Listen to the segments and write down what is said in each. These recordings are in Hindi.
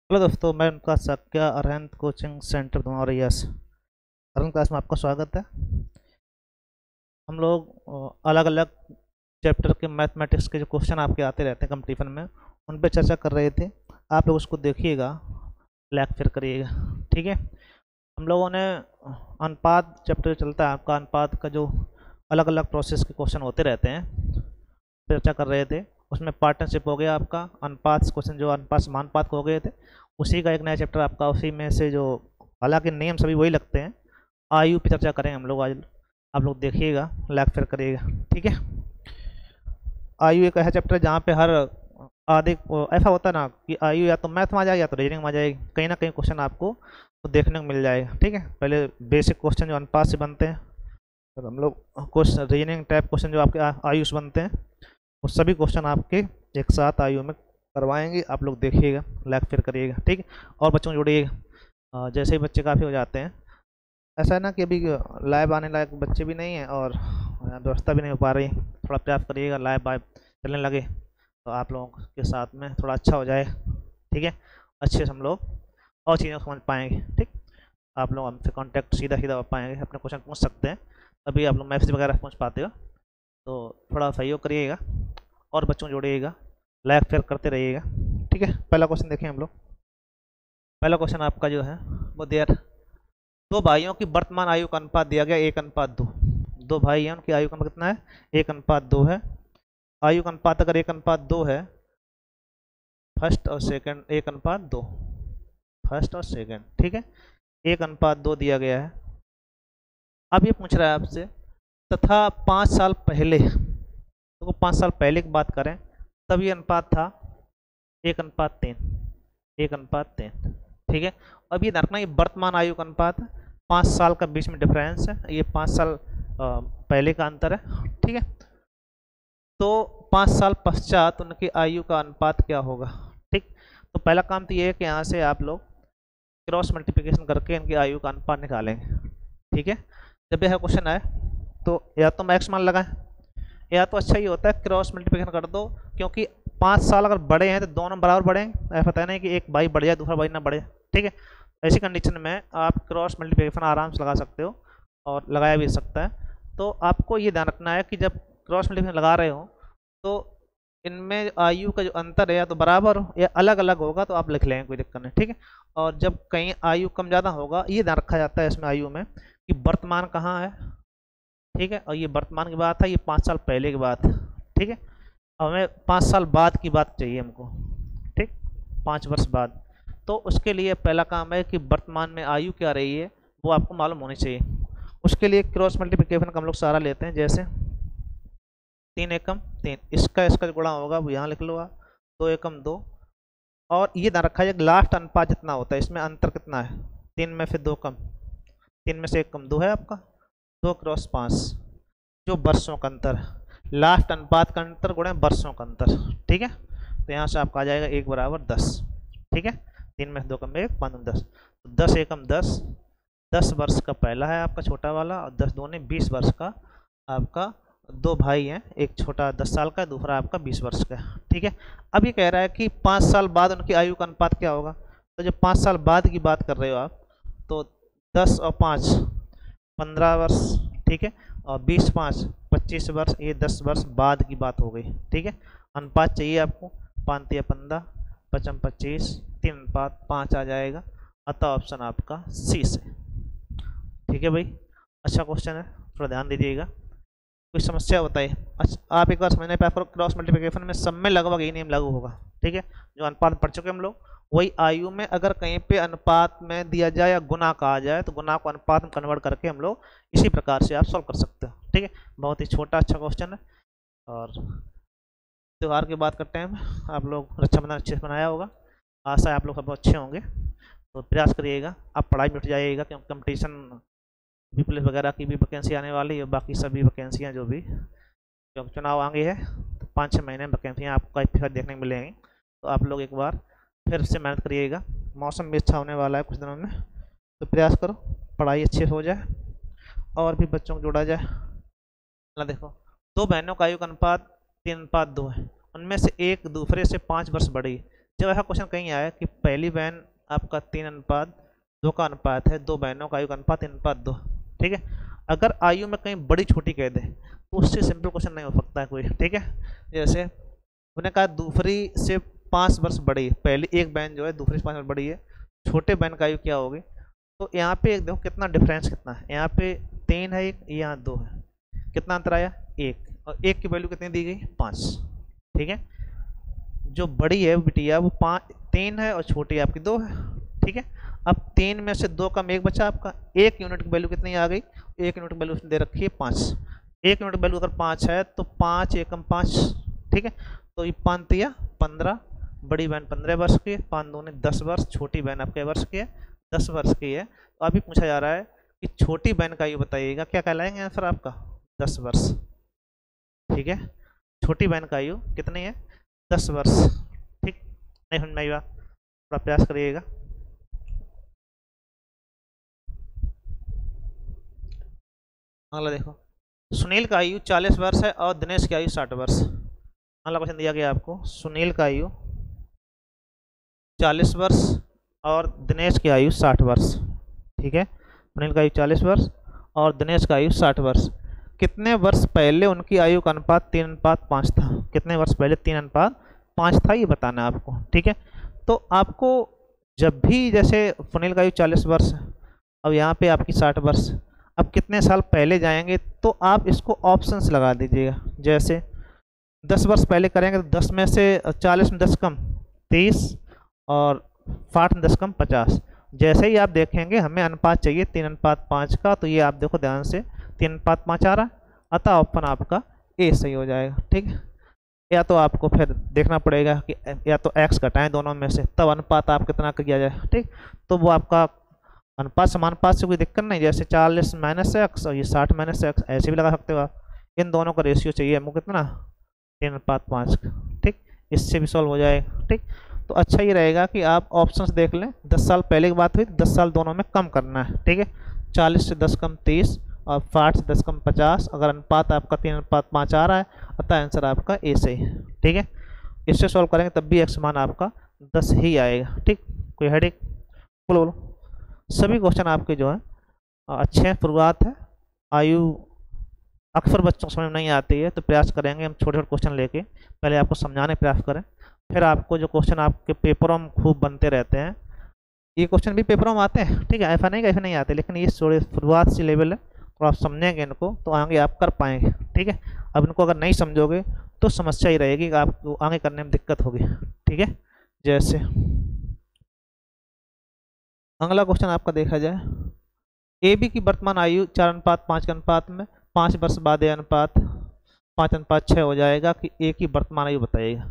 हेलो दोस्तों, मैं उनका सक्या अरहंत कोचिंग सेंटर तुम्हारा यस अरहंत क्लास में आपका स्वागत है। हम लोग अलग अलग चैप्टर के मैथमेटिक्स के जो क्वेश्चन आपके आते रहते हैं कंपटीशन में, उन पे चर्चा कर रहे थे। आप लोग उसको देखिएगा, लाइक फिर करिएगा, ठीक है। हम लोगों ने अनुपात चैप्टर चलता है आपका, अनुपात का जो अलग अलग प्रोसेस के क्वेश्चन होते रहते हैं चर्चा कर रहे थे। उसमें पार्टनरशिप हो गया आपका, अनुपात क्वेश्चन जो अनुपात समानुपात हो गए थे, उसी का एक नया चैप्टर आपका, उसी में से जो हालांकि नेम सभी वही लगते हैं। आयु पे चर्चा करेंगे हम लोग आज। आप लोग देखिएगा, लाइक फिर करिएगा, ठीक है। आयु एक ऐसा चैप्टर है जहाँ पे हर आधे ऐसा होता है ना कि आयु या तो मैथ में आ जाएगी या तो रीजनिंग में आ जाएगी, कहीं ना कहीं क्वेश्चन आपको तो देखने को मिल जाएगा, ठीक है। पहले बेसिक क्वेश्चन जो अनुपात से बनते हैं, तो हम लोग क्वेश्चन रीजनिंग टाइप क्वेश्चन जो आपके आयु से बनते हैं, वो सभी क्वेश्चन आपके एक साथ आयु में करवाएंगे। आप लोग देखिएगा, लाइक फिर करिएगा, ठीक है। और बच्चों को जोड़िएगा, जैसे ही बच्चे काफ़ी हो जाते हैं। ऐसा है ना कि अभी लाइव आने लायक बच्चे भी नहीं हैं और व्यवस्था भी नहीं हो पा रही। थोड़ा प्रयास करिएगा, लाइव वाइव चलने लगे तो आप लोगों के साथ में थोड़ा अच्छा हो जाए, ठीक है। अच्छे से हम लोग और चीज़ें समझ पाएंगे, ठीक। आप लोग हमसे कांटेक्ट सीधा सीधा हो पाएंगे, अपने क्वेश्चन पूछ सकते हैं। अभी आप लोग मैसेज वगैरह पहुँच पाते हो तो थोड़ा सहयोग करिएगा और बच्चों को जोड़िएगा, लाइक शेयर करते रहिएगा, ठीक है। पहला क्वेश्चन देखें हम लोग। पहला क्वेश्चन आपका जो है वो देयर, दो भाइयों की वर्तमान आयु का अनुपात दिया गया 1:2। दो भाई हैं, उनकी आयु का अनुपात कितना है? 1:2 है। आयु का अनुपात अगर 1:2 है, फर्स्ट और सेकंड 1:2, फर्स्ट और सेकंड, ठीक है। 1:2 दिया गया है। अब ये पूछ रहा है आपसे, तथा 5 साल पहले, तो 5 साल पहले की बात करें तब ये अनुपात था 1:3, 1:3, ठीक है। अब ये रखना, ये वर्तमान आयु का अनुपात है, 5 साल का बीच में डिफरेंस है, ये 5 साल पहले का अंतर है, ठीक है। तो 5 साल पश्चात उनकी आयु का अनुपात क्या होगा, ठीक। तो पहला काम तो ये है कि यहाँ से आप लोग क्रॉस मल्टीप्लिकेशन करके इनकी आयु का अनुपात निकालेंगे, ठीक है। जब यह क्वेश्चन आए तो या तो मैक्स मान लगाएं, या तो अच्छा ही होता है क्रॉस मल्टीप्लिकेशन कर दो, क्योंकि 5 साल अगर बड़े हैं तो दोनों बराबर बढ़ेंगे। ऐसा पता नहीं कि एक भाई बढ़ जाए दूसरा भाई ना बढ़े, ठीक है। ऐसी कंडीशन में आप क्रॉस मल्टीप्लिकेशन आराम से लगा सकते हो और लगाया भी सकता है। तो आपको ये ध्यान रखना है कि जब क्रॉस मल्टीप्लिकेशन लगा रहे हो तो इनमें आयु का जो अंतर है या तो बराबर हो या अलग अलग होगा, तो आप लिख लेंगे, कोई दिक्कत नहीं, ठीक है। और जब कहीं आयु कम ज़्यादा होगा, ये ध्यान रखा जाता है इसमें आयु में कि वर्तमान कहाँ है, ठीक है। और ये वर्तमान की बात है, ये 5 साल पहले की बात है, ठीक है। अब हमें 5 साल बाद की बात चाहिए हमको, ठीक, 5 वर्ष बाद। तो उसके लिए पहला काम है कि वर्तमान में आयु क्या रही है वो आपको मालूम होनी चाहिए। उसके लिए क्रॉस मल्टीप्लिकेशन का हम लोग सारा लेते हैं, जैसे 3 एकम 3, इसका इसका गुणा होगा वो यहाँ लिख लो आप, 2 एकम 2। और ये ध्यान रखा जाए लास्ट अनुपात जितना होता है इसमें अंतर कितना है, 3 में से 2 कम, 3 में से 1 कम 2 है आपका, 2×5 जो वर्षों का अंतर है, लास्ट अनुपात का अंतर गुणे वर्षों का अंतर, ठीक है। तो यहाँ से आपका आ जाएगा 1=10, ठीक है। 3 में से 2 कम 1, 5 में 10, तो 10 एकम 10, 10 वर्ष का पहला है आपका छोटा वाला, और 10 दूनी 20 वर्ष का आपका। दो भाई हैं, एक छोटा 10 साल का, दूसरा आपका 20 वर्ष का, ठीक है। अब ये कह रहा है कि 5 साल बाद उनकी आयु का अनुपात क्या होगा। तो जब 5 साल बाद की बात कर रहे हो आप, तो 10 और 5 15 वर्ष, ठीक है। और 20 5 25 वर्ष, ये 10 वर्ष बाद की बात हो गई, ठीक है। अनुपात चाहिए आपको, 5 या 15, 5 25, 3:5 आ जाएगा। अतः ऑप्शन आपका सी से, ठीक है भाई। अच्छा क्वेश्चन है, थोड़ा ध्यान दीजिएगा। कोई समस्या बताइए। अच्छा, आप एक बार समझने पाए करो, क्रॉस मल्टीप्लिकेशन में सब में लगभग यही नियम लागू होगा, ठीक है। जो अनुपात पढ़ चुके हम लोग, वही आयु में अगर कहीं पे अनुपात में दिया जाए या गुना कहा जाए तो गुना को अनुपात में कन्वर्ट करके हम लोग इसी प्रकार से आप सॉल्व कर सकते हो, ठीक है। बहुत ही छोटा अच्छा क्वेश्चन है। और त्यौहार की बात करते हैं, आप लोग रक्षाबंधन अच्छे से बनाया होगा, आशा है आप लोग सब अच्छे होंगे। तो प्रयास करिएगा, आप पढ़ाई में उठ जाइएगा, क्योंकि कंपटीशन भी पुलिस वगैरह की भी वैकेंसी आने वाली है, बाकी सभी वैकेंसियाँ जो भी, क्योंकि चुनाव आगे है तो 5-6 महीने में वैकेंसियाँ आपको कई फिर देखने को मिलेंगी। तो आप लोग एक बार फिर से मेहनत करिएगा, मौसम भी अच्छा होने वाला है कुछ दिनों में, तो प्रयास करो पढ़ाई अच्छे से हो जाए और भी बच्चों को जोड़ा जाए ना। देखो, दो बहनों का आयु का अनुपात 3:2 है, उनमें से एक दूसरे से 5 वर्ष बड़ी, जब ऐसा क्वेश्चन कहीं आया कि पहली बहन आपका 3:2 का अनुपात है, 2 बहनों का आयु का अनुपात 3:2, ठीक है। अगर आयु में कहीं बड़ी छोटी कह दे तो उससे सिंपल क्वेश्चन नहीं हो सकता है कोई, ठीक है। जैसे उन्होंने कहा दूसरी से 5 वर्ष बड़ी है, पहली एक बहन जो है दूसरी से 5 वर्ष बड़ी है, छोटे बहन का आयु क्या होगी। तो यहाँ पे देखो कितना डिफरेंस कितना है, यहाँ पे 3 है एक, यहाँ 2 है, कितना अंतर आया 1, और 1 की वैल्यू कितनी दी गई 5, ठीक है। जो बड़ी है बिटिया वो 3 है और छोटी आपकी 2 है, ठीक है। अब 3 में से 2 कम 1 बचा आपका, 1 यूनिट की वैल्यू कितनी आ गई, 1 यूनिट की वैल्यू उसने दे रखी है 5, 1 यूनिट की वैल्यू अगर 5 है तो 5 एकम 5, ठीक है। तो ये 5 दिया 15, बड़ी बहन 15 वर्ष की है, 5 दूनी 10 वर्ष, छोटी बहन आपके वर्ष की है 10 वर्ष की है। तो अभी पूछा जा रहा है कि छोटी बहन का आयु बताइएगा, क्या कहलाएंगे आंसर आपका 10 वर्ष, ठीक है। छोटी बहन का आयु कितनी है 10 वर्ष, ठीक। नहीं समझ में आई बात, थोड़ा प्रयास करिएगा। अगला देखो, सुनील का आयु 40 वर्ष है और दिनेश की आयु 60 वर्ष। अगला क्वेश्चन दिया गया आपको, सुनील का आयु 40 वर्ष और दिनेश की आयु 60 वर्ष, ठीक है। सुनील का आयु 40 वर्ष और दिनेश का आयु 60 वर्ष। कितने वर्ष पहले उनकी आयु का अनुपात 3:5 था, कितने वर्ष पहले 3:5 था ये बताना है आपको, ठीक है। तो आपको जब भी जैसे सुनील का आयु 40 वर्ष, अब यहाँ पे आपकी 60 वर्ष, अब कितने साल पहले जाएंगे तो आप इसको ऑप्शंस लगा दीजिएगा। जैसे 10 वर्ष पहले करेंगे तो 10 में से 40 में 10 कम 30 और 60 में 10 कम 50। जैसे ही आप देखेंगे हमें अनुपात चाहिए 3:5 का, तो ये आप देखो ध्यान से 3:5 आ रहा है, अतः ऑप्शन आपका ए सही हो जाएगा, ठीक है। या तो आपको फिर देखना पड़ेगा कि या तो एक्स घटाएं दोनों में से, तब अनुपात आप कितना किया जाए, ठीक। तो वो आपका अनुपात समानुपात से कोई दिक्कत नहीं, जैसे 40 माइनस एक्स और ये 60 माइनस एक्स ऐसे भी लगा सकते हो आप। इन दोनों का रेशियो चाहिए हमको कितना 3:5, ठीक। इससे भी सॉल्व हो जाएगा, ठीक। तो अच्छा ही रहेगा कि आप ऑप्शंस देख लें। 10 साल पहले की बात हुई, 10 साल दोनों में कम करना है, ठीक है। 40 से 10 कम 30 और 60 से 10 कम 50। अगर अनुपात आपका 3:5 आ रहा है, अतः आंसर आपका ए सही है, ठीक है। इससे सॉल्व करेंगे तब भी एक्स मान आपका 10 ही आएगा, ठीक। कोई हेडिक बोलो। सभी क्वेश्चन आपके जो है अच्छे हैं, शुरुआत है। आयु अक्सर बच्चों को समझ में नहीं आती है, तो प्रयास करेंगे हम छोटे छोटे क्वेश्चन लेके पहले आपको समझाने का प्रयास करें, फिर आपको जो क्वेश्चन आपके पेपरों में खूब बनते रहते हैं, ये क्वेश्चन भी पेपरों में आते हैं, ठीक है। ऐसा नहीं ऐसे नहीं आते, लेकिन ये थोड़े शुरुआत से लेवल है, तो आप समझेंगे इनको तो आगे आप कर पाएंगे, ठीक है। अब इनको अगर नहीं समझोगे तो समस्या ही रहेगी, आपको आगे करने में दिक्कत होगी, ठीक है। जैसे अगला क्वेश्चन आपका देखा जाए, ए बी की वर्तमान आयु 4:5 के अनुपात में 5 वर्ष बाद यह अनुपात 5:6 हो जाएगा कि ए की वर्तमान आयु बताइएगा।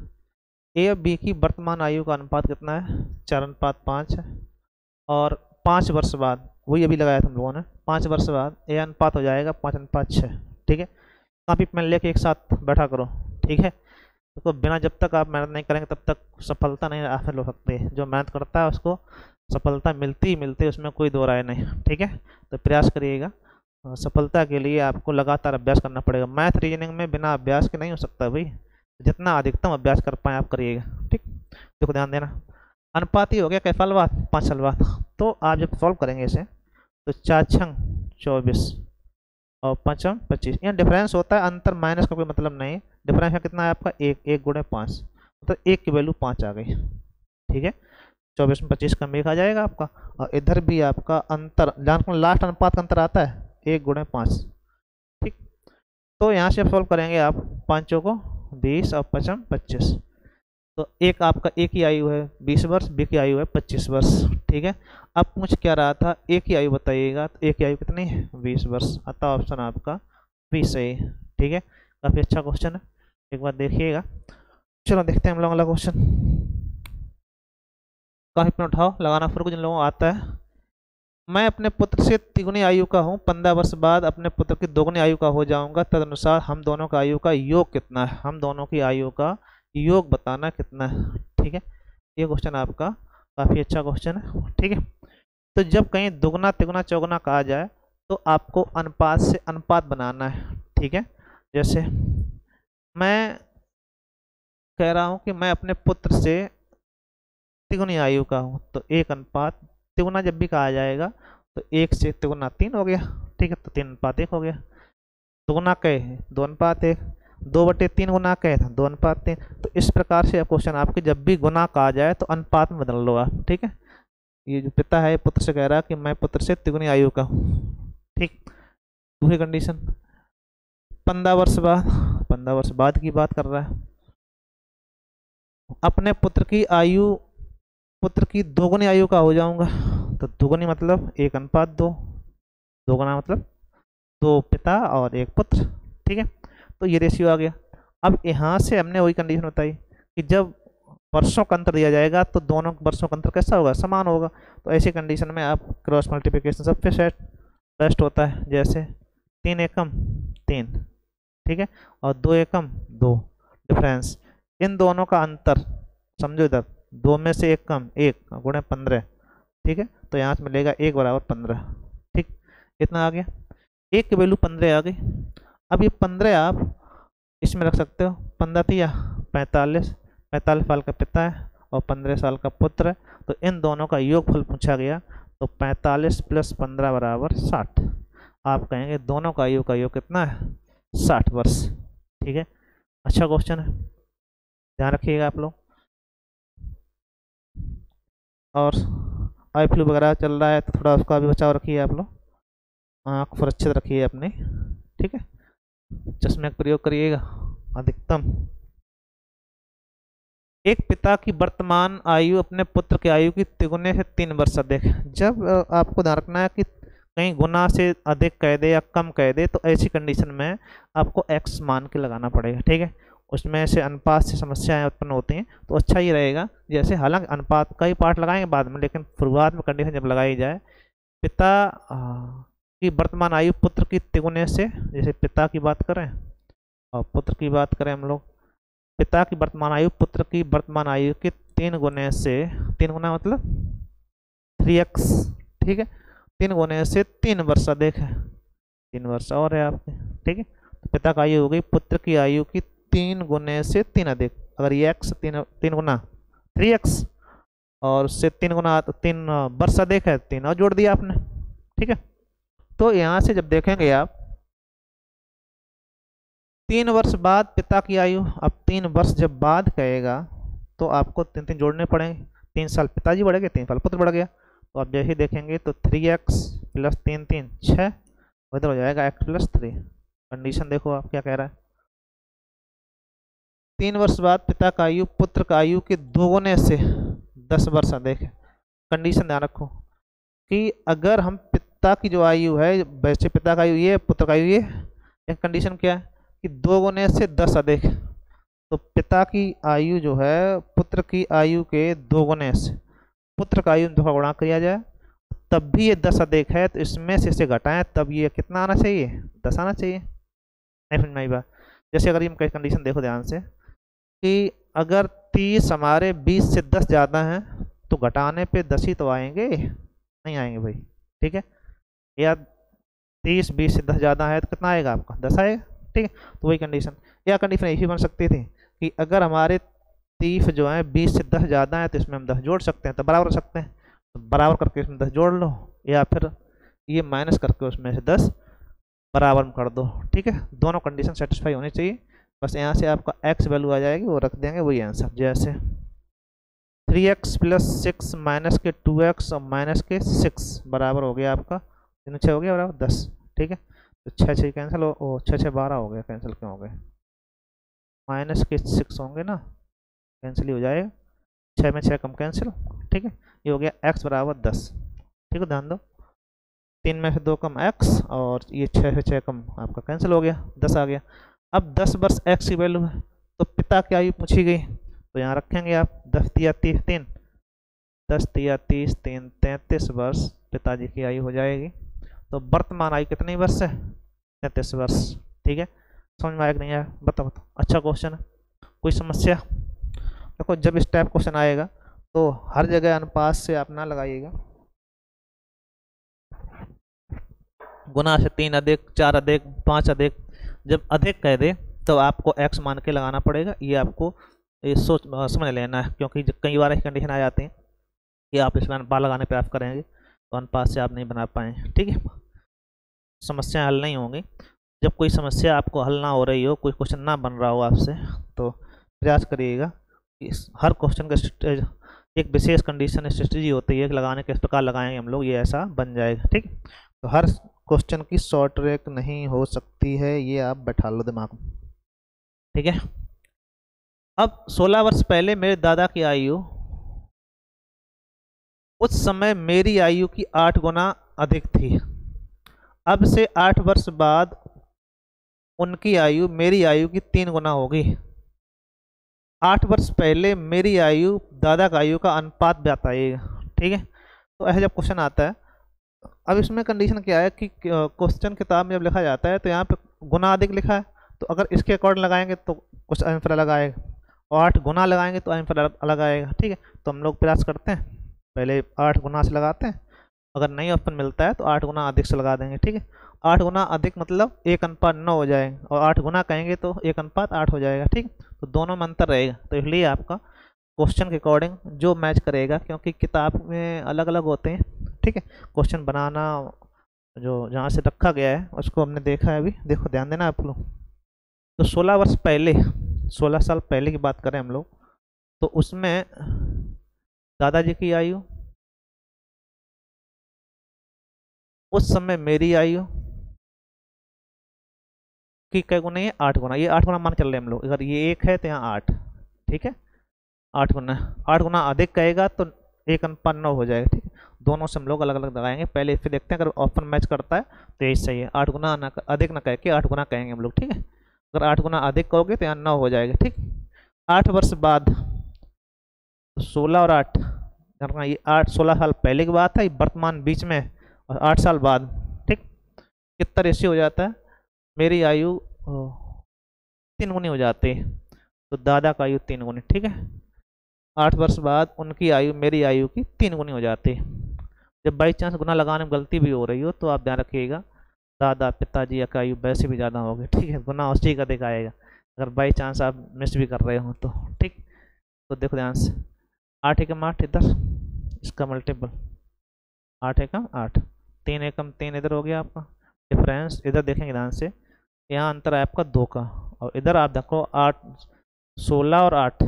ए और बी की वर्तमान आयु का अनुपात कितना है 4:5 है, और 5 वर्ष बाद वही अभी लगाया था हम लोगों ने, 5 वर्ष बाद ए अनुपात हो जाएगा 5:6, ठीक है। कापी पेन लेके एक साथ बैठा करो, ठीक है। तो बिना जब तक आप मेहनत नहीं करेंगे तब तक सफलता नहीं हासिल हो सकती है। जो मेहनत करता है उसको सफलता मिलती ही मिलती है, उसमें कोई दो राय नहीं, ठीक है। तो प्रयास करिएगा, सफलता के लिए आपको लगातार अभ्यास करना पड़ेगा। मैथ रीजनिंग में बिना अभ्यास के नहीं हो सकता भाई, जितना अधिकतम अभ्यास कर पाए आप करिएगा, ठीक। देखो ध्यान देना, अनुपात ही हो गया, कैसा बात 5 साल बाद। तो आप जब सॉल्व करेंगे इसे तो 4×6 24 और 5×5 25, यहाँ डिफरेंस होता है, अंतर माइनस का कोई मतलब नहीं। डिफरेंस है कितना है आपका 1 गुणे 5, मतलब 1 की वैल्यू 5 आ गई, ठीक है। 24 में 25 का मेघ आ जाएगा आपका, और इधर भी आपका अंतर लास्ट अनुपात का अंतर आता है 1 गुणे 5, ठीक। तो यहाँ से सॉल्व करेंगे आप 5 को 20 और 5×25, तो एक आपका ए की आयु है 20 वर्ष, बी की आयु है 25 वर्ष, ठीक है। अब पूछ क्या रहा था, ए की आयु बताइएगा, तो ए की आयु कितनी है 20 वर्ष, अतः ऑप्शन आपका बी सही है, ठीक है। काफ़ी अच्छा क्वेश्चन है, एक बार देखिएगा। चलो देखते हैं हम लोग अगला क्वेश्चन। काफी पेन उठाओ, लगाना शुरू जिन लोगों को आता है। मैं अपने पुत्र से तिगुनी आयु का हूँ, 15 वर्ष बाद अपने पुत्र की दोगुनी आयु का हो जाऊंगा, तदनुसार हम दोनों का आयु का योग कितना है, हम दोनों की आयु का योग बताना कितना है, ठीक है। ये क्वेश्चन आपका काफ़ी अच्छा क्वेश्चन है, ठीक है। तो जब कहीं दुगना तिगुना चौगुना कहा जाए तो आपको अनुपात से अनुपात बनाना है, ठीक है। जैसे मैं कह रहा हूँ कि मैं अपने पुत्र से तिगुनी आयु का हो तो 1:, तिगुना जब भी कहा जाएगा तो 1 से तिगुना 3 हो गया, ठीक है, तो 3:1 हो गया। दुगुना कहे 2:1, 2/3 गुना कहे 2:3। तो इस प्रकार से क्वेश्चन आपके जब भी गुना कहा जाए तो अनुपात में बदल लो आप, ठीक है। ये जो पिता है पुत्र से कह रहा है कि मैं पुत्र से तिगुनी आयु का हूँ, ठीक। दूसरी कंडीशन 15 वर्ष बाद, 15 वर्ष बाद की बात कर रहा है, अपने पुत्र की आयु, पुत्र की दोगुनी आयु का हो जाऊंगा। तो दोगुनी मतलब 1:2, दोगुना मतलब 2 पिता और 1 पुत्र, ठीक है। तो ये रेशियो आ गया। अब यहाँ से हमने वही कंडीशन बताई कि जब वर्षों का अंतर दिया जाएगा तो दोनों वर्षों का अंतर कैसा होगा, समान होगा। तो ऐसी कंडीशन में आप क्रॉस मल्टीप्लिकेशन सबसे सेट बेस्ट होता है। जैसे 3 एकम 3, ठीक है, और 2 एकम 2, डिफरेंस इन दोनों का अंतर समझो इधर, 2 में से 1 कम 1 गुणे 15, ठीक है। तो यहाँ से मिलेगा 1 = 15, ठीक, इतना आ गया। 1 की वैल्यू 15 आ गई। अब ये 15 आप इसमें रख सकते हो, 15 45, 45 साल का पिता है और 15 साल का पुत्र है, तो इन दोनों का योगफल पूछा गया। तो 45 + 15 = 60। आप कहेंगे दोनों का योग कितना है, 60 वर्ष, ठीक है। अच्छा क्वेश्चन है, ध्यान रखिएगा आप लोग। और आई फ्लू वगैरह चल रहा है तो थोड़ा उसका भी बचाव रखिए आप लोग, आँख सुरक्षित रखिए अपनी, ठीक है। चश्मे का प्रयोग करिएगा अधिकतम। एक पिता की वर्तमान आयु अपने पुत्र की आयु की तिगुने से 3 वर्ष अधिक। जब आपको ध्यान रखना है कि कहीं गुना से अधिक कह दे या कम कह दे तो ऐसी कंडीशन में आपको x मान के लगाना पड़ेगा, ठीक है। उसमें से अनुपात से समस्याएं उत्पन्न होती हैं, तो अच्छा ही रहेगा जैसे, हालांकि अनुपात का ही पार्ट लगाएंगे बाद में, लेकिन शुरुआत में कंडीशन जब लगाई जाए पिता की वर्तमान आयु पुत्र की तिगुने से, जैसे पिता की बात करें और पुत्र की बात करें हम लोग, पिता की वर्तमान आयु पुत्र की वर्तमान आयु के 3 गुने से, 3 गुना मतलब 3x, ठीक है, 3 गुने से 3 वर्ष अधिक है, 3 वर्ष और है आपके, ठीक है। तो पिता का आयु हो गई पुत्र की आयु की 3 गुने से 3 अधिक। अगर ये x 3 गुना 3x और उससे 3 गुना 3 वर्ष अधिक है, 3 और जोड़ दिया आपने, ठीक है। तो यहाँ से जब देखेंगे आप 3 वर्ष बाद पिता की आयु, अब 3 वर्ष जब बाद कहेगा तो आपको 3 जोड़ने पड़ेंगे। 3 साल पिताजी बढ़ गए, 3 साल पुत्र बढ़ गया। तो आप जैसे देखेंगे तो 3x + 3 3 6, उधर हो जाएगा x + 3। कंडीशन देखो आप क्या कह रहा है, 3 वर्ष बाद पिता का आयु पुत्र का आयु के 2 गुने से 10 वर्ष अधिक है। कंडीशन ध्यान रखो कि अगर हम पिता की जो आयु है, वैसे पिता का आयु ये, पुत्र का आयु ये, एक कंडीशन क्या है कि 2 गुने से 10 अधिक, तो पिता की आयु जो है पुत्र की आयु के 2 गुने से, पुत्र का आयु का गुणा किया जाए तब भी ये 10 अधिक है, तो इसमें से इसे घटाएं तब ये कितना आना चाहिए, 10 आना चाहिए। नहीं समझ में आई बात। जैसे अगर ये कंडीशन देखो ध्यान से कि अगर 30 हमारे 20 से 10 ज़्यादा हैं तो घटाने पे 10 ही तो आएंगे, नहीं आएंगे भाई, ठीक है। या 30 20 से 10 ज़्यादा है तो कितना आएगा आपका, 10 आएगा, ठीक है। तो वही कंडीशन, या कंडीशन ऐसी बन सकती थी कि अगर हमारे 30 जो है 20 से 10 ज़्यादा है तो इसमें हम 10 जोड़ सकते हैं, तो बराबर रख सकते हैं, तो बराबर करके इसमें 10 जोड़ लो, या फिर ये माइनस करके उसमें से 10 बराबर में कर दो, ठीक है। दोनों कंडीशन सेटिस्फाई होनी चाहिए। बस यहाँ से आपका x वैल्यू आ जाएगी, वो रख देंगे, वही आंसर। जैसे 3x + 6 माइनस के 2x और माइनस के 6 बराबर हो गया आपका 3 6 हो गया बराबर 10, ठीक है। तो 6 6 कैंसिल हो, 6 6 12 हो गया, कैंसिल क्यों हो गए, माइनस के 6 होंगे ना, कैंसिल ही हो जाएगा, 6 में 6 कम कैंसिल, ठीक है। ये हो गया x = 10, ठीक है। ध्यान दो 3 में से 2 कम x और ये 6 से 6 कम आपका कैंसिल हो गया, 10 आ गया। अब 10 वर्ष x की वैल्यू है तो पिता की आयु पूछी गई, तो यहाँ रखेंगे आप 10 × 30 3, 10 × 30 3 33 वर्ष पिताजी की आयु हो जाएगी। तो वर्तमान आयु कितनी वर्ष है, 33 वर्ष, ठीक है। समझ में आया कि नहीं आया, बताओ। अच्छा क्वेश्चन है, कोई समस्या? देखो जब इस टाइप क्वेश्चन आएगा तो हर जगह अनुपात से आप ना लगाइएगा, गुना से 3 अधिक 4 अधिक 5 अधिक, जब अधिक कह दे तो आपको x मान के लगाना पड़ेगा। ये आपको ये समझ लेना है, क्योंकि कई बार ऐसी कंडीशन आ जाती है कि आप इसमें अनुपात लगाने प्रयास करेंगे तो अनुपात से आप नहीं बना पाएँ। ठीक है, समस्या हल नहीं होंगी। जब कोई समस्या आपको हल ना हो रही हो, कोई क्वेश्चन ना बन रहा हो आपसे, तो प्रयास करिएगा कि हर क्वेश्चन का एक विशेष कंडीशन स्ट्रेटजी होती है कि लगाने किस प्रकार लगाएंगे हम लोग, ये ऐसा बन जाएगा। ठीक, तो हर क्वेश्चन की शॉर्ट ट्रैक नहीं हो सकती है, ये आप बैठा लो दिमाग में। ठीक है, अब 16 वर्ष पहले मेरे दादा की आयु उस समय मेरी आयु की 8 गुना अधिक थी। अब से 8 वर्ष बाद उनकी आयु मेरी आयु की 3 गुना होगी। 8 वर्ष पहले मेरी आयु दादा का आयु का अनुपात बताइएगा। ठीक है, तो ऐसा जब क्वेश्चन आता है, अब इसमें कंडीशन क्या है कि क्वेश्चन किताब में जब लिखा जाता है तो यहाँ पे गुना अधिक लिखा है, तो अगर इसके अकॉर्डिंग लगाएंगे तो कुछ आंसर अलग आएगा, और 8 गुना लगाएंगे तो आंसर अलग आएगा। ठीक है, तो हम लोग प्रयास करते हैं, पहले 8 गुना से लगाते हैं, अगर नहीं ऑप्शन मिलता है तो 8 गुना अधिक से लगा देंगे। ठीक है, 8 गुना अधिक मतलब 1:9 हो जाएगा, और 8 गुना कहेंगे तो 1:8 हो जाएगा। ठीक, तो दोनों में अंतर रहेगा, तो इसलिए आपका क्वेश्चन के अकॉर्डिंग जो मैच करेगा, क्योंकि किताब में अलग अलग होते हैं। ठीक है, क्वेश्चन बनाना जो जहाँ से रखा गया है उसको हमने देखा है, अभी देखो ध्यान देना आप लोग। तो 16 वर्ष पहले, 16 साल पहले की बात करें हम लोग, तो उसमें दादाजी की आयु उस समय मेरी आयु की क्या गुना है, 8 गुना। ये 8 गुना मान चल रहे हम लोग, अगर ये 1 है तो यहाँ 8। ठीक है, 8 गुना, 8 गुना अधिक कहेगा तो 1:9 हो जाएगा। ठीक है, दोनों से हम लोग अलग अलग लगाएंगे, पहले फिर देखते हैं, अगर ऑप्शन मैच करता है तो यही सही है। 8 गुना अधिक ना कह के 8 गुना कहेंगे हम लोग। ठीक है, अगर 8 गुना अधिक कहोगे तो यहाँ 9 हो जाएगा। ठीक, 8 वर्ष बाद, 16 और 8, ये 16 साल पहले की बात है, वर्तमान बीच में, और 8 साल बाद। ठीक, कितना रेशियो हो जाता है, मेरी आयु 3 गुनी हो जाती है, तो दादा का आयु 3 गुनी। ठीक है, 8 वर्ष बाद उनकी आयु मेरी आयु की 3 गुनी हो जाती है। जब बाई चांस गुना लगाने में गलती भी हो रही हो तो आप ध्यान रखिएगा, दादा पिताजी का आयु वैसे भी ज़्यादा होगी। ठीक है, गुना उसी का दिखाएगा अगर बाई चांस आप मिस भी कर रहे हो तो। ठीक, तो देखो ध्यान से, 8 एकम 8 इधर, इसका मल्टीपल 8 एकम 8, 3 एकम 3 इधर हो गया आपका। डिफरेंस इधर देखेंगे ध्यान से, यहाँ अंतर है आपका 2 का, और इधर आप देखो 8, 16 और 8,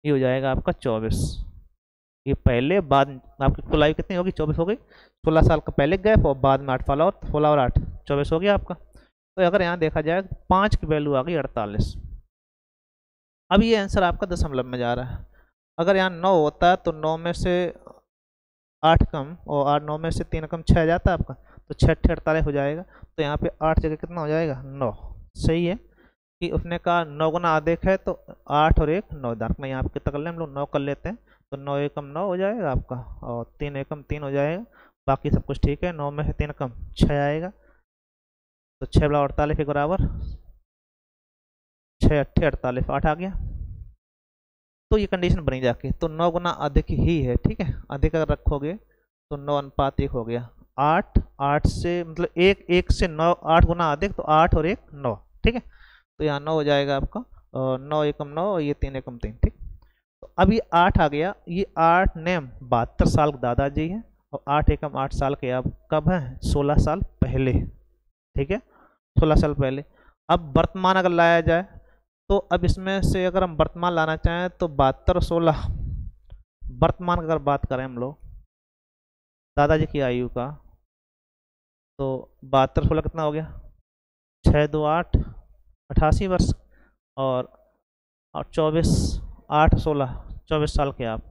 ये हो जाएगा आपका 24। ये पहले बाद आपकी कुल आयु कितनी होगी, 24 हो गई। 16 साल का पहले गैप और बाद में 8 साल, और 16 और 8 24 हो गया आपका। तो अगर यहाँ देखा जाए 5 की वैल्यू आ गई 48। अब ये आंसर आपका दशमलव में जा रहा है। अगर यहाँ 9 होता है तो 9 में से 8 कम, और 9 में से 3 कम 6 जाता है आपका, तो 6 48 हो जाएगा। तो यहाँ पे 8 जगह कितना हो जाएगा, 9। सही है कि उसने कहा 9 गुना अधिक है, तो 8 और 1 9, दार्क में यहाँ पे कितना कर ले हम लोग, 9 कर लेते हैं, तो 9 एकम 9 हो जाएगा आपका, और 3 एकम 3 हो जाएगा। बाकी सब कुछ ठीक है, 9 में से 3 कम 6 आएगा, तो 6 बड़ा 48 के बराबर, 6 8 48, 8 आ गया। तो ये कंडीशन बनी जाके, तो 9 गुना अधिक ही है। ठीक है, अधिक अगर रखोगे तो 9:1 हो गया। 8 8 से मतलब 1 से 9, 8 गुना अधिक, तो 8 और 1 9। ठीक है, तो यहाँ 9 हो जाएगा आपका, और 9 एकम 9, और ये 3 एकम 3। ठीक, तो अब ये 8 आ गया, ये 8 नेम 72 साल के दादाजी हैं, और 8 एकम 8 साल के अब कब है, 16 साल पहले। ठीक है, 16 साल पहले। अब वर्तमान अगर लाया जाए, तो अब इसमें से अगर हम वर्तमान लाना चाहें तो 72 और 16, वर्तमान अगर बात करें हम लोग दादाजी की आयु का, तो 72 16 कितना हो गया, 6 2 8 88 वर्ष, और 24 8 16 24 साल के आप,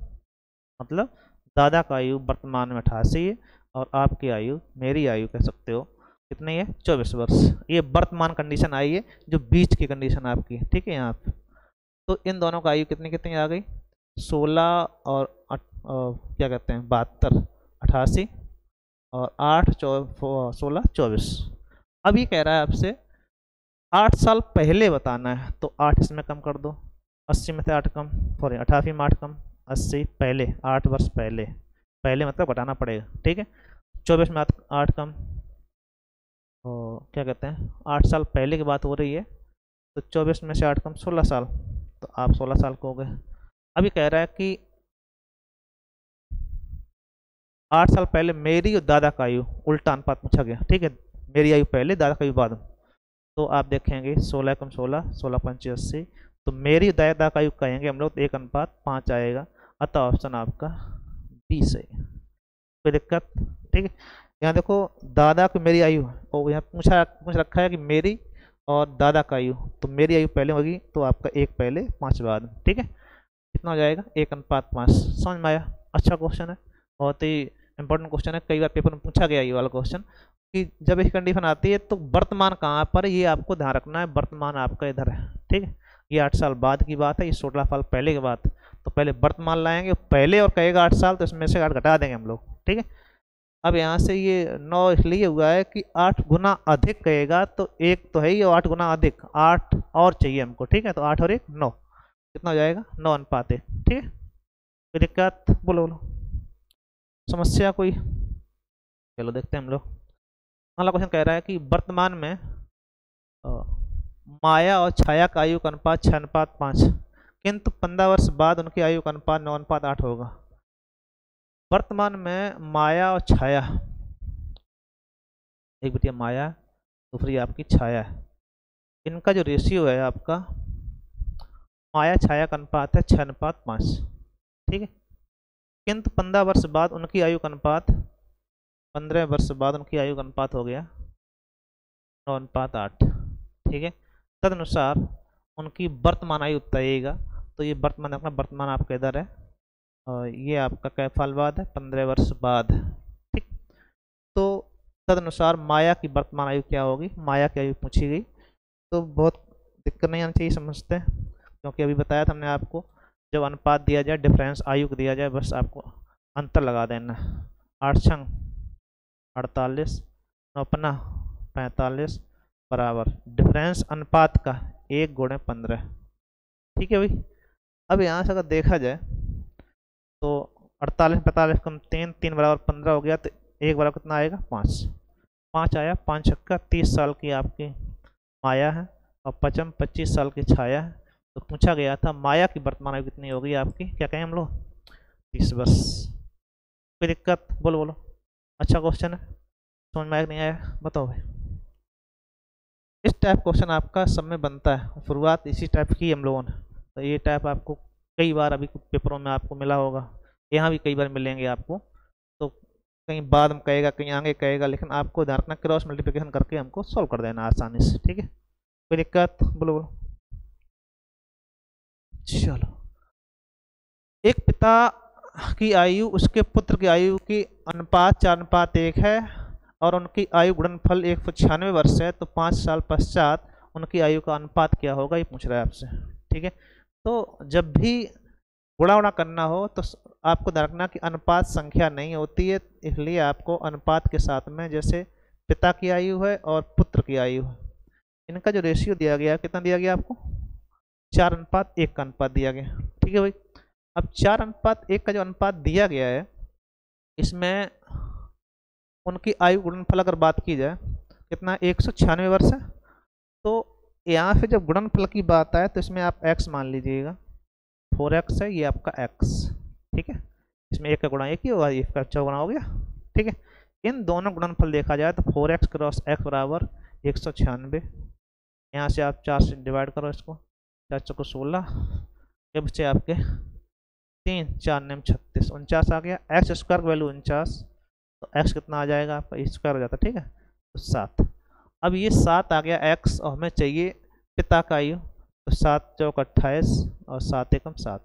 मतलब दादा का आयु वर्तमान में 88 है, और आपकी आयु, मेरी आयु कह सकते हो कितनी है, 24 वर्ष। ये वर्तमान कंडीशन आई है, जो बीच की कंडीशन आपकी। ठीक है, यहाँ पे तो इन दोनों का आयु कितनी कितनी आ गई, 16 और क्या कहते हैं 72 88, और 8 16 24। अब ये कह रहा है आपसे 8 साल पहले बताना है, तो 8 इसमें कम कर दो, 80 में से 8 कम, सॉरी 88 में 8 कम, 80 पहले, 8 वर्ष पहले, पहले मतलब घटाना पड़ेगा। ठीक है, 24 में 8 कम, और क्या कहते हैं 8 साल पहले की बात हो रही है, तो 24 में से 8 कम 16 साल, तो आप 16 साल के हो गए। अभी कह रहा है कि 8 साल पहले मेरी और दादा का आयु, उल्टा अनुपात पूछा गया, ठीक है। मेरी आयु पहले, दादा का आयु बाद। तो आप देखेंगे 16 कम 16, 16 पंचे 80, तो मेरी दादा का आयु कहेंगे हम लोग तो 1:5 आएगा। अतः ऑप्शन आपका बी सही। कोई दिक्कत? ठीक है। यहाँ देखो दादा की मेरी आयु, और यहाँ पूछ रखा है कि मेरी और दादा का आयु, तो मेरी आयु पहले होगी तो आपका 1 पहले 5 बाद, ठीक है। कितना हो जाएगा? 1:5। समझ में आया? अच्छा क्वेश्चन है, बहुत ही इंपॉर्टेंट क्वेश्चन है, कई बार पेपर में पूछा गया ये वाला क्वेश्चन कि जब इस कंडीशन आती है तो वर्तमान कहाँ पर है, ये आपको ध्यान रखना है। वर्तमान आपका इधर है, ठीक है। ये 8 साल बाद की बात है, ये 16 साल पहले की बात। तो पहले वर्तमान लाएंगे पहले और कहेगा 8 साल, तो इसमें से 8 घटा देंगे हम लोग, ठीक है। अब यहाँ से ये 9 इसलिए हुआ है कि 8 गुना अधिक कहेगा, तो 1 तो है ही, और 8 गुना अधिक 8 और चाहिए हमको, ठीक है। तो 8 और 1 9, कितना हो जाएगा? 9:1, ठीक है। कोई दिक्कत? बोलो बोलो, समस्या कोई? चलो देखते हैं हम लोग। अगला क्वेश्चन कह रहा है कि वर्तमान में माया और छाया का आयु का अनुपात 6:5, किंतु 15 वर्ष बाद उनकी आयु का अनुपात 9:8 होगा। वर्तमान में माया और छाया, एक बेटिया माया, दूसरी आपकी छाया है, इनका जो रेशियो है आपका, माया छाया का अनुपात है 6:5, ठीक है। किंतु 15 वर्ष बाद उनकी आयु का अनुपात, 15 वर्ष बाद उनकी आयु का अनुपात हो गया 9:8, ठीक है। तदनुसार उनकी वर्तमान आयु बताइएगा। तो ये वर्तमान अपना, वर्तमान आपका इधर है, और ये आपका क्या साल बाद है? 15 वर्ष बाद, ठीक। तो तदनुसार माया की वर्तमान आयु क्या होगी? माया की आयु पूछी गई, तो बहुत दिक्कत नहीं आनी चाहिए, समझते हैं, क्योंकि अभी बताया था हमने आपको, जब अनुपात दिया जाए, डिफरेंस आयु को दिया जाए, बस आपको अंतर लगा देना। 8 छंग 48, 9 45 बराबर डिफरेंस अनुपात का 1 गुणे 15, ठीक है भाई। अब यहाँ से अगर देखा जाए तो 48 45 कम 3, 3 बराबर 15 हो गया, तो 1 बराबर कितना आएगा? 5, 5 आया। 5 छक्का 30 साल की आपकी माया है, और 25 साल की छाया है। तो पूछा गया था माया की वर्तमान आयु कितनी होगी आपकी, क्या कहें हम लोग? 30 वर्ष। कोई दिक्कत? बोलो बोलो, अच्छा क्वेश्चन है, समझ में आया नहीं आया? बताओ भाई। इस टाइप क्वेश्चन आपका सब में बनता है, शुरुआत इसी टाइप की हम लोगों ने। तो ये टाइप आपको कई बार अभी पेपरों में आपको मिला होगा, यहाँ भी कई बार मिलेंगे आपको। तो कहीं बाद में कहेगा, कहीं आगे कहेगा, लेकिन आपको ध्यान रखना क्रॉस मल्टीप्लिकेशन करके हमको सॉल्व कर देना आसानी से, ठीक है। कोई दिक्कत? बोलो बोलो। चलो, एक पिता की आयु उसके पुत्र की आयु की अनुपात 4:1 है, और उनकी आयु गुणनफल 196 वर्ष है, तो 5 साल पश्चात उनकी आयु का अनुपात क्या होगा, ये पूछ रहा है आपसे, ठीक है। तो जब भी गुणा उड़ा करना हो तो आपको ध्यान रखना कि अनुपात संख्या नहीं होती है, इसलिए आपको अनुपात के साथ में, जैसे पिता की आयु है और पुत्र की आयु है, इनका जो रेशियो दिया गया, कितना दिया गया आपको? 4:1 का अनुपात दिया गया, ठीक है भाई। अब 4:1 का जो अनुपात दिया गया है, इसमें उनकी आयु गुणनफल अगर बात की जाए, कितना? 196 वर्ष है। तो यहाँ से जब गुणनफल की बात आए तो इसमें आप x मान लीजिएगा, 4x है, ये आपका x, ठीक है। इसमें 1 का गुणा 1 ही होगा, 1 का 4 गुणा हो गया, ठीक है। इन दोनों गुणनफल देखा जाए तो 4x क्रॉस x बराबर 196। यहाँ से आप 4 से डिवाइड करो इसको, 4 चौको 16, ये बच्चे आपके 3 4 9 36, 49 आ गया। एक्स स्क्वायर की वैल्यू 49, तो x कितना आ जाएगा आपका? स्क्वायर हो जाता, ठीक है, तो 7। अब ये 7 आ गया x, और हमें चाहिए पिता का आयु, तो 7 चौक 28 और 7 एकम 7।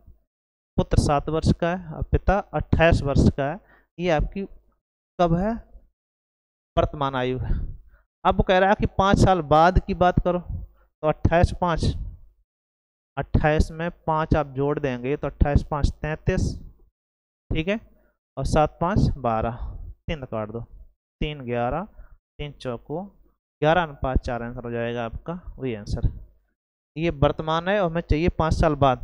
पुत्र 7 वर्ष का है और पिता 28 वर्ष का है। ये आपकी कब है? वर्तमान आयु है। अब वो कह रहा है कि 5 साल बाद की बात करो, तो 28 5, 28 में 5 आप जोड़ देंगे तो 28 5 33, ठीक है, और 7 5 12, 3 काट दो, 3 11, 3 चौको 11:4 आंसर हो जाएगा आपका, वही आंसर। ये वर्तमान है और हमें चाहिए 5 साल बाद,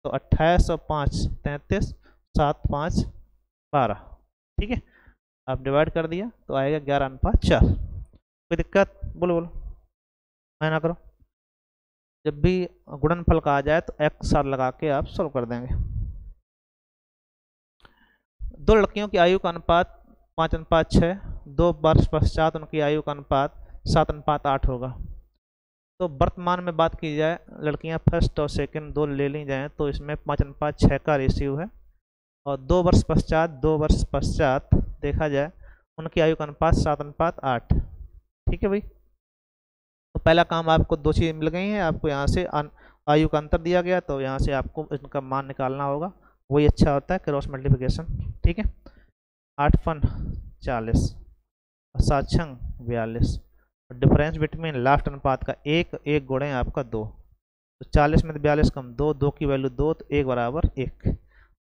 तो 28 और 5 33, 7 5 12, ठीक है। आप डिवाइड कर दिया तो आएगा 11:4। कोई दिक्कत? बोलो बोलो, मैं ना करो। जब भी गुणनफल का आ जाए तो एक्स आर लगा के आप सॉल्व कर देंगे। दो लड़कियों की आयु का अनुपात 5:6, 2 वर्ष पश्चात उनकी आयु का अनुपात 7:8 होगा। तो वर्तमान में बात की जाए, लड़कियां फर्स्ट और सेकंड दो ले ली जाएं तो इसमें 5:6 का रेशियो है। और 2 वर्ष पश्चात देखा जाए उनकी आयु का अनुपात 7:8। ठीक है भाई। तो पहला काम, आपको दो चीज़ मिल गई हैं, आपको यहाँ से आयु का अंतर दिया गया तो यहाँ से आपको इनका मान निकालना होगा, वही अच्छा होता है क्रॉस मल्टीप्लिकेशन। ठीक है, 8 फन 40 और 7 छंग 42। डिफरेंस बिटवीन लास्ट अनुपात का एक गुणे आपका 2, तो 40 में 42 कम 2, 2 की वैल्यू 2 तो 1 बराबर 1।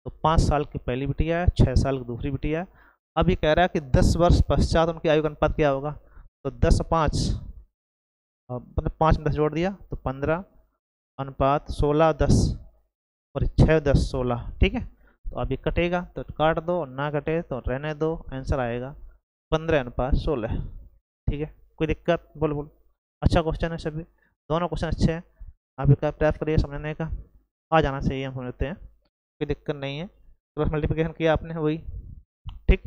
तो 5 साल की पहली बिटिया है, 6 साल की दूसरी बिटिया है। अब ये कह रहा है कि 10 वर्ष पश्चात उनकी आयु का अनुपात क्या होगा, तो 10 5 मतलब 5 में 10 जोड़ दिया तो 15 अनुपात 16 10 और 6 10 16। ठीक है, तो अभी कटेगा तो काट दो, ना कटे तो रहने दो, आंसर आएगा 15:16। ठीक है, कोई दिक्कत? बोल। अच्छा क्वेश्चन है सभी, दोनों क्वेश्चन अच्छे हैं, आप भी प्रयास करिए समझने का, आ जाना चाहिए, हम समझते हैं, कोई दिक्कत नहीं है। क्रॉस मल्टीप्लिकेशन किया आपने वही। ठीक,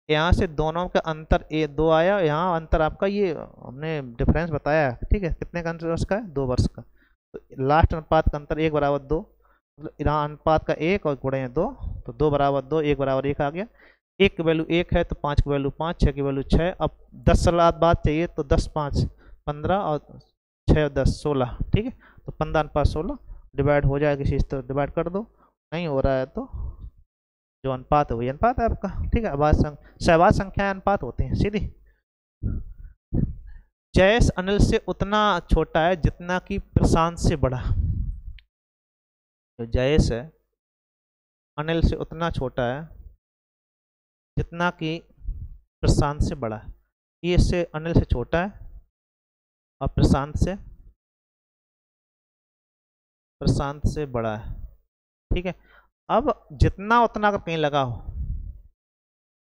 यहाँ से दोनों का अंतर 2 आया, यहाँ अंतर आपका ये हमने डिफरेंस बताया। ठीक है, कितने का अंतर उसका है, 2 वर्ष का। तो लास्ट अनुपात का अंतर 1 बराबर 2, मतलब यहाँ अनुपात का 1 और गुणे 2, तो 2 बराबर 2 1 बराबर 1 आ गया। 1 की वैल्यू 1 है तो 5 की वैल्यू 5, 6 की वैल्यू 6। अब 10 साल बाद चाहिए तो 10 5 15 और 6 और 10 16। ठीक है, तो 15:16 डिवाइड हो जाएगा, किसी तो डिवाइड कर दो, नहीं हो रहा है तो जो अनुपात है वही अनुपात है आपका। ठीक है, सहवाद संख्या अनुपात होते हैं सीधी। जयेश अनिल से उतना छोटा है जितना कि प्रशांत से बड़ा। जो जयेश है अनिल से उतना छोटा है जितना कि प्रशांत से बड़ा है। ये इससे अनिल से छोटा है और प्रशांत से बड़ा है। ठीक है, अब जितना उतना अगर कहीं लगा हो,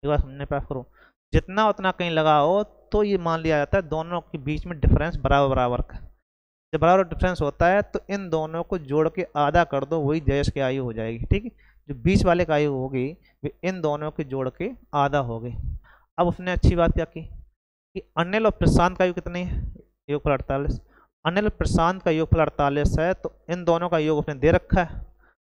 एक बार समझने प्रयास करो, जितना उतना कहीं लगा हो तो ये मान लिया जाता है दोनों के बीच में डिफरेंस बराबर का। जब बराबर डिफरेंस होता है तो इन दोनों को जोड़ के आधा कर दो, वही जयेश की आयु हो जाएगी। ठीक है, जो बीच वाले का आयु होगी वे इन दोनों के जोड़ के आधा हो गई। अब उसने अच्छी बात क्या की कि अनिल और प्रशांत का आयु कितनी है, योगफल 48। अनिल और प्रशांत का योगफल 48 है, तो इन दोनों का योग उसने दे रखा है।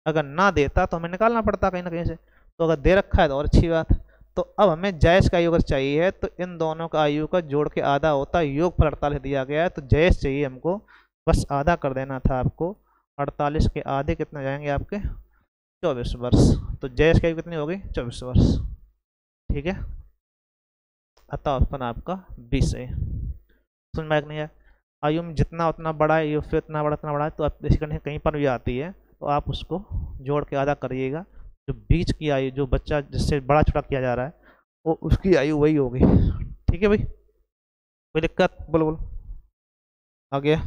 अगर ना देता तो हमें निकालना पड़ता कहीं ना कहीं से, तो अगर दे रखा है तो और अच्छी बात है। तो अब हमें जयेश का आयु अगर चाहिए तो इन दोनों का आयु का जोड़ के आधा होता है, योगफल 48 दिया गया है तो जयेश चाहिए हमको, बस आधा कर देना था आपको। 48 के आधे कितने जाएंगे आपके, 24 वर्ष। तो जयेश की आयु कितनी होगी, 24 वर्ष। ठीक है, अतः ऑप्शन आपका 20 है। सुन में नहीं है, आयु में जितना उतना बड़ा है, फिर इतना बड़ा है, तो आप ऐसी कंडीशन कहीं पर भी आती है तो आप उसको जोड़ के आधा करिएगा। जो बीच की आयु, जो बच्चा जिससे बड़ा छोटा किया जा रहा है, वो उसकी आयु वही होगी। ठीक है भाई, कोई दिक्कत? बोलो। आ गया,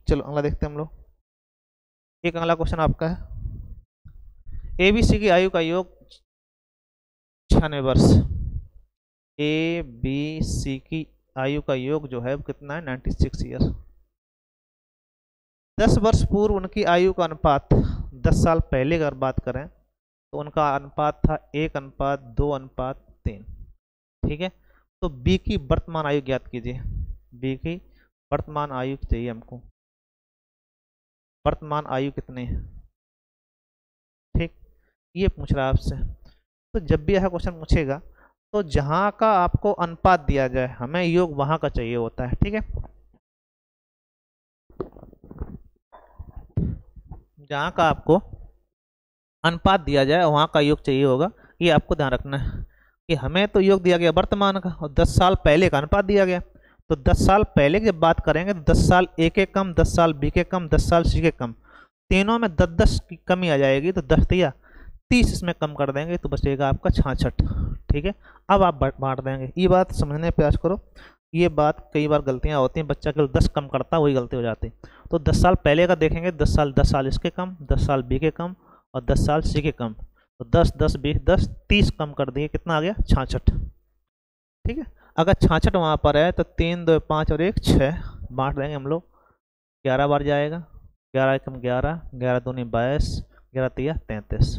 चलो अगला देखते हैं हम लोग। एक अगला क्वेश्चन आपका है, ABC की आयु का योग 96 वर्ष। ABC की आयु का योग जो है कितना है, 96 ईयर। 10 वर्ष पूर्व उनकी आयु का अनुपात, 10 साल पहले अगर बात करें तो उनका अनुपात था 1:2:3। ठीक है, तो B की वर्तमान आयु ज्ञात कीजिए। B की वर्तमान आयु चाहिए हमको, वर्तमान आयु कितनी है। ठीक, ये पूछ रहा है आपसे। तो जब भी ऐसा क्वेश्चन पूछेगा तो जहां का आपको अनुपात दिया जाए, हमें योग वहां का चाहिए होता है। ठीक है, जहां का आपको अनुपात दिया जाए वहां का योग चाहिए होगा, ये आपको ध्यान रखना है कि हमें तो योग दिया गया वर्तमान का और 10 साल पहले का अनुपात दिया गया। तो 10 साल पहले की जब बात करेंगे तो 10 साल ए के कम, 10 साल बी के कम, 10 साल सी के कम, तीनों में 10-10 की कमी आ जाएगी। तो 10 दिया 30 इसमें कम कर देंगे तो बचेगा आपका 66। ठीक है, अब आप बांट देंगे। ये बात समझने प्रयास करो, ये बात कई बार गलतियां होती हैं, बच्चा केवल 10 कम करता है वही गलती हो जाती है। तो 10 साल पहले का देखेंगे, 10 साल इसके कम, 10 साल बी के कम और 10 साल सी के कम। तो 10 10 20 10 30 कम कर दिए, कितना आ गया, 66। ठीक है, अगर 66 वहाँ पर है तो 3 2 5 और 1 6 बांट देंगे हम लोग, 11 बार जाएगा 11 एकम 11, 11 दूनी 22, 11 तिया 33।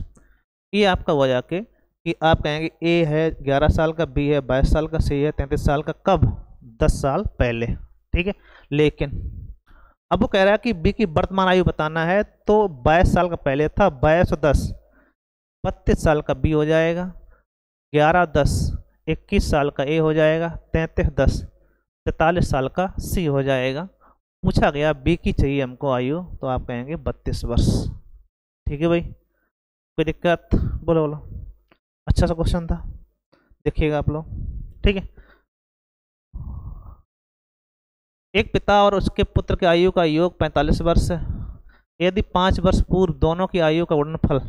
ये आपका हो जाके कि आप कहेंगे ए है 11 साल का, बी है 22 साल का, सी है 33 साल का, कब? 10 साल पहले। ठीक है, लेकिन अब वो कह रहा है कि बी की वर्तमान आयु बताना है, तो 22 साल का पहले था, 22 और 10 32 साल का बी हो जाएगा, 11 10 21 साल का ए हो जाएगा, 33 10 43 साल का सी हो जाएगा। पूछा गया बी की चाहिए हमको आयु, तो आप कहेंगे 32 वर्ष। ठीक है भाई, कोई दिक्कत? बोलो बोलो। अच्छा सा क्वेश्चन था, देखिएगा आप लोग। ठीक है, एक पिता और उसके पुत्र की आयु का योग 45 वर्ष है। यदि 5 वर्ष पूर्व दोनों की आयु का गुणनफल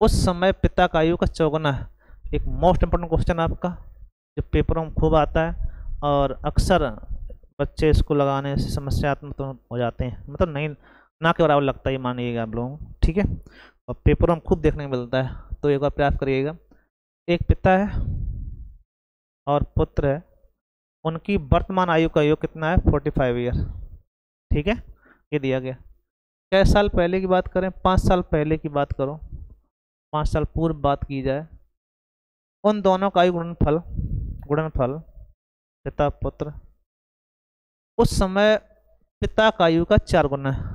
उस समय पिता का आयु का चौगुना है। एक मोस्ट इंपोर्टेंट क्वेश्चन आपका, जो पेपरों में खूब आता है और अक्सर बच्चे इसको लगाने से समस्यात्मक तो हो जाते हैं, मतलब नहीं ना के बराबर लगता है, ये मानिएगा आप लोगों को। ठीक है, और पेपरों में खूब देखने को मिलता है, तो एक बार प्रयास करिएगा। एक पिता है और पुत्र है, उनकी वर्तमान आयु का योग कितना है? 45 ईयर। ठीक है, ये दिया गया। कैसे साल पहले की बात करें? 5 साल पहले की बात करो, 5 साल पूर्व बात की जाए। उन दोनों का आयु गुणनफल गुणनफल पिता पुत्र, उस समय पिता का आयु का 4 गुना है।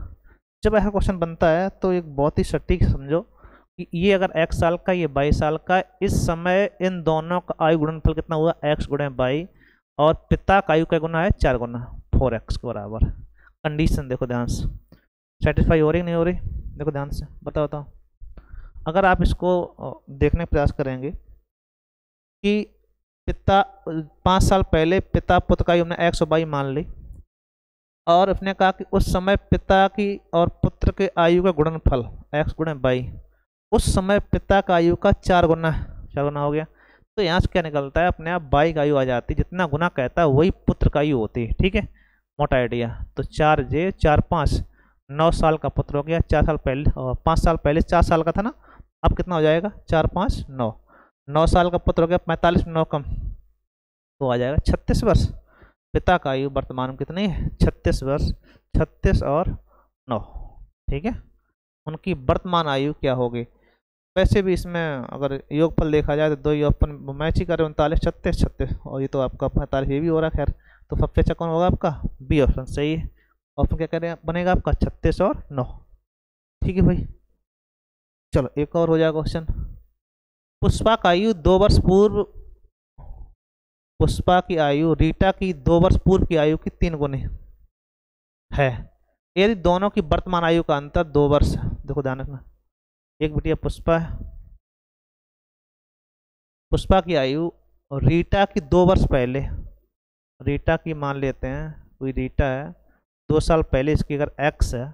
जब ऐसा क्वेश्चन बनता है तो एक बहुत ही सटीक समझो कि ये अगर x साल का, ये 22 साल का, इस समय इन दोनों का आयु गुणनफल कितना हुआ? x गुणे 22, और पिता का आयु का गुना है 4 गुना, 4x के बराबर। कंडीशन देखो ध्यान से, सेटिस्फाई हो रही नहीं हो रही? देखो ध्यान से, बताओ बताओ। अगर आप इसको देखने का प्रयास करेंगे कि पिता 5 साल पहले पिता पुत्र का आयु हमने 122 मान ली, और उसने कहा कि उस समय पिता की और पुत्र के आयु का गुणनफल x गुणे 22, उस समय पिता का आयु का 4 गुना हो गया। तो यहाँ से क्या निकलता है? अपने आप 22 का आयु आ जाती है, जितना गुना कहता है वही पुत्र का आयु होती है। ठीक है, मोटा आइडिया। तो 4 J 4 5 9 साल का पुत्र हो गया, 4 साल पहले, और 5 साल पहले 4 साल का था ना, अब कितना हो जाएगा? 4 5 9, 9 साल का पुत्र हो गया, 45 9 कम, तो आ जाएगा 36 वर्ष। पिता का आयु वर्तमान में कितनी है? 36 वर्ष, 36 और 9। ठीक है, उनकी वर्तमान आयु क्या होगी? वैसे भी इसमें अगर योगफल देखा जाए तो दो योगफल मैच ही करें, 39 36 36, और ये तो आपका 45 ये भी हो रहा है। खैर, तो सबसे अच्छा कौन होगा आपका? बी ऑप्शन सही है। ऑप्शन क्या करें बनेगा आपका? 36 और 9। ठीक है भाई, चलो एक और हो जाएगा क्वेश्चन। पुष्पा का आयु 2 वर्ष पूर्व, पुष्पा की आयु रीटा की 2 वर्ष पूर्व की आयु की 3 गुनी है। यदि दोनों की वर्तमान आयु का अंतर 2 वर्ष है। देखो ध्यान रखना, एक बिटिया पुष्पा है, पुष्पा की आयु रीटा की 2 वर्ष पहले, रीटा की मान लेते हैं कोई रीटा है, 2 साल पहले इसकी अगर x है,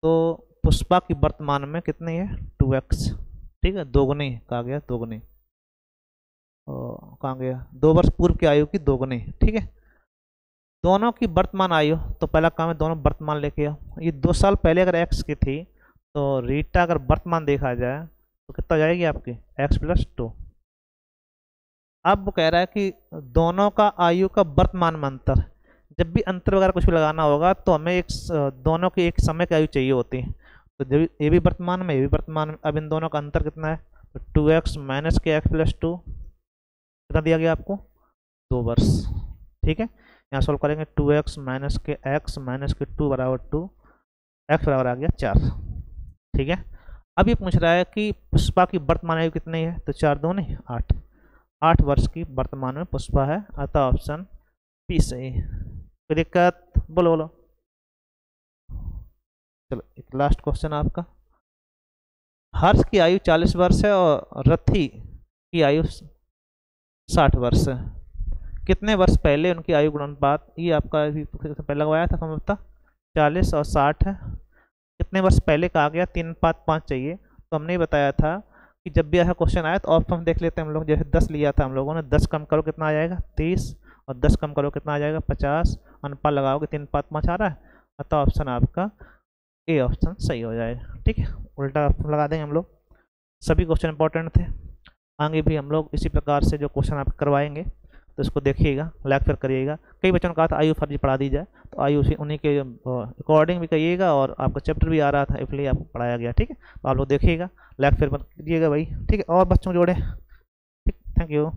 तो पुष्पा की वर्तमान में कितनी है? 2x। ठीक है, दोगुनी कहा गया, दोगुनी कहा गया, 2 वर्ष पूर्व की आयु की दोगुनी। ठीक है, दोनों की वर्तमान आयु, तो पहला काम है दोनों वर्तमान लेके आओ। ये 2 साल पहले अगर x की थी, तो रीटा अगर वर्तमान देखा जाए तो कितना जाएगी आपकी? x + 2। अब वो कह रहा है कि दोनों का आयु का वर्तमान में अंतर, जब भी अंतर वगैरह कुछ भी लगाना होगा तो हमें एक दोनों की एक समय की आयु चाहिए होती है। तो जब ये भी वर्तमान में, ये भी वर्तमान में, अब इन दोनों का अंतर कितना है? तो 2x - के x + 2 कितना दिया गया आपको? 2 वर्ष। ठीक है, यहाँ सॉल्व करेंगे, 2x - के x - के 2 = 2, x बराबर आ गया 4। ठीक है, अब ये पूछ रहा है कि पुष्पा की वर्तमान आयु कितनी है? तो 4 दूनी 8, 8 वर्ष की वर्तमान में पुष्पा है, अतः ऑप्शन बी सही है। कोई दिक्कत? बोलो बोलो। चलो एक लास्ट क्वेश्चन आपका। हर्ष की आयु 40 वर्ष है और रथी की आयु 60 वर्ष है। कितने वर्ष पहले उनकी आयु गुणनपात? ये आपका पहले लगवाया था समझता, 40 और 60 है। कितने वर्ष पहले कहा गया? 3/5 चाहिए। तो हमने बताया था कि जब भी ऐसा क्वेश्चन आया तो ऑप्शन देख लेते हैं हम लोग। जैसे 10 लिया था हम लोगों ने, 10 कम करो कितना आ जाएगा? 30, और 10 कम करो कितना आ जाएगा? 50, अनुपात लगाओगे 3/5 आ रहा है, अतः ऑप्शन आपका ए ऑप्शन सही हो जाएगा। ठीक है, उल्टा लगा देंगे हम लोग। सभी क्वेश्चन इंपॉर्टेंट थे, आगे भी हम लोग इसी प्रकार से जो क्वेश्चन आप करवाएंगे तो इसको देखिएगा, लाइक शेयर करिएगा। कई बच्चों ने कहा था आयु फर्जी पढ़ा दी जाए, तो आयु उन्हीं के अकॉर्डिंग भी करिएगा, और आपका चैप्टर भी आ रहा था इसलिए आपको पढ़ाया गया। ठीक है, तो आप लोग देखिएगा, लाइक शेयर कीजिएगा भाई। ठीक है, और बच्चों जोड़े। ठीक, थैंक यू।